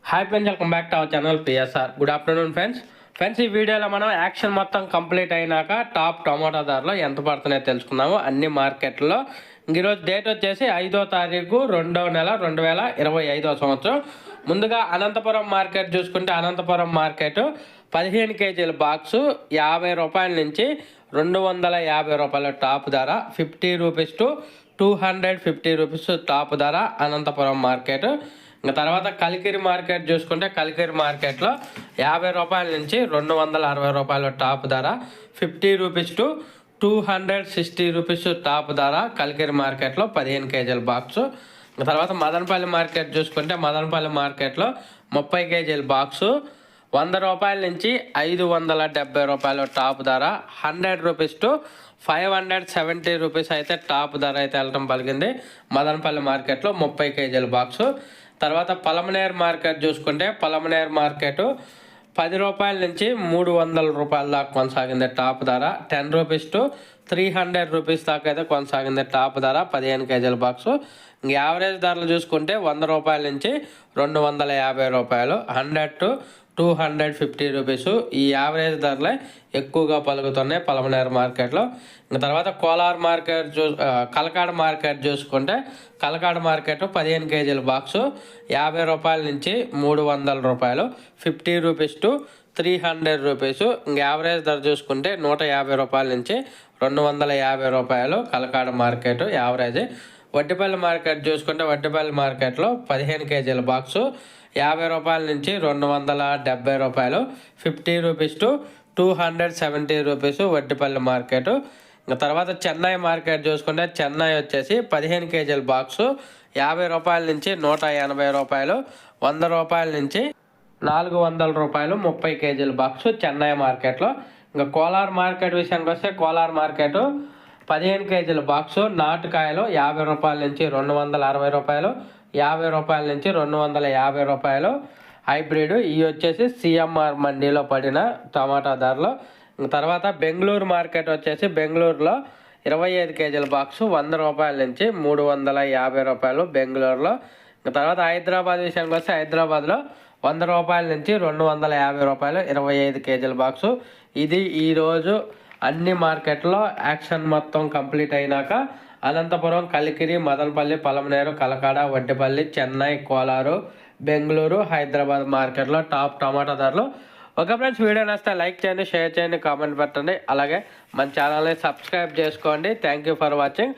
Hi friends, welcome back to our channel PSR. Good afternoon friends. ఈ వీడియోలో మనం action మొత్తం కంప్లీట్ అయినాక టాప్ టమాటా ధరలు ఎంత పడుతున్నాయో తెలుసుకుందాము అన్ని మార్కెట్లో. ఈరోజు డేట్ వచ్చేసి 5వ తారీఖు 2వ నెల 2025వ సంవత్సరం. ముందుగా అనంతపురం మార్కెట్ చూసుకుంటే అనంతపురం మార్కెట్ 15 కేజీల బాక్సు 50 రూపాయల నుంచి 250 రూపాయల టాప్ ధర, 50 రూపీస్ టు 250 రూపీస్ టాప్ ధర అనంతపురం మార్కెట్. ఇంకా తర్వాత కలికిరి మార్కెట్ చూసుకుంటే కలికిరి మార్కెట్లో 50 రూపాయల నుంచి 260 రూపాయల టాప్ ధర, 50 రూపీస్ టు 260 రూపీస్ టాప్ ధర కలికిరి మార్కెట్లో 15 కేజీల బాక్సు. తర్వాత మదనపల్లి మార్కెట్ చూసుకుంటే మదనపల్లి మార్కెట్లో 30 కేజీల బాక్సు 100 రూపాయల నుంచి 570 రూపాయల టాప్ ధర, 100 రూపీస్ టు 570 రూపీస్ అయితే టాప్ ధర అయితే వెళ్ళడం పలికింది మదనపల్లి మార్కెట్లో 30 కేజీల బాక్సు. తర్వాత పలమనేరు మార్కెట్ చూసుకుంటే పలమనేరు మార్కెట్ 10 రూపాయల నుంచి 300 రూపాయల దాకా కొనసాగింది టాప్ ధర, 10 రూపీస్ టు 300 రూపీస్ దాకా అయితే కొనసాగింది టాప్ ధర 15 కేజీల బాక్సు. యావరేజ్ ధరలు చూసుకుంటే 100 రూపాయల నుంచి 250 రూపాయలు, 100 టు 250 రూపీసు ఈ యావరేజ్ ధరలే ఎక్కువగా పలుకుతున్నాయి పలమనేరు మార్కెట్లో. తర్వాత కోలార్ మార్కెట్ కలకాడ మార్కెట్ చూసుకుంటే కలకాడ మార్కెట్ 15 కేజీల బాక్సు 50 రూపాయల నుంచి 300 రూపాయలు, 50 రూపీస్ టు 300 రూపీసు. యావరేజ్ ధర చూసుకుంటే 150 రూపాయల నుంచి 250 రూపాయలు Kalakad market average. Vaddipalli market చూసుకుంటే వడ్డిపల్లి మార్కెట్లో 15 కేజీల బాక్సు 50 రూపాయల నుంచి 270 రూపాయలు, 50 rupees to 270 rupees Vaddipalli market. ఇంకా తర్వాత చెన్నై మార్కెట్ చూసుకుంటే చెన్నై వచ్చేసి 15 కేజీల బాక్సు 50 రూపాయల నుంచి 180 రూపాయలు, 100 రూపాయల నుంచి 400 రూపాయలు 30 కేజీల బాక్సు చెన్నై మార్కెట్లో. ఇంకా కోలార్ మార్కెట్ విషయానికి వస్తే కోలార్ మార్కెట్ 15 కేజీల బాక్సు నాటుకాయలు 50 రూపాయల నుంచి 260 రూపాయలు, 50 రూపాయల నుంచి 250 రూపాయలు హైబ్రిడ్. ఇవి వచ్చేసి సిఎంఆర్ మండీలో పడిన టమాటా ధరలు. తర్వాత బెంగళూరు మార్కెట్ వచ్చేసి బెంగళూరులో 25 కేజీల బాక్సు 100 రూపాయల నుంచి 350 రూపాయలు బెంగళూరులో. తర్వాత హైదరాబాద్ విషయానికి వస్తే హైదరాబాద్లో 100 రూపాయల నుంచి 250 రూపాయలు 25 కేజీల బాక్సు. ఇది ఈరోజు అన్ని మార్కెట్లో యాక్షన్ మొత్తం కంప్లీట్ అయినాక అనంతపురం, కలికిరి, మదనపల్లి, పలమనేరు, కలకాడ, వడ్డిపల్లి, చెన్నై, కోలారు, బెంగళూరు, హైదరాబాద్ మార్కెట్లో టాప్ టమాటా ధరలు. ఓకే ఫ్రెండ్స్, వీడియో నచ్చితే లైక్ చేయండి, షేర్ చేయండి, కామెంట్ పెట్టండి. అలాగే మన ఛానల్ని సబ్స్క్రైబ్ చేసుకోండి. Thank you for watching.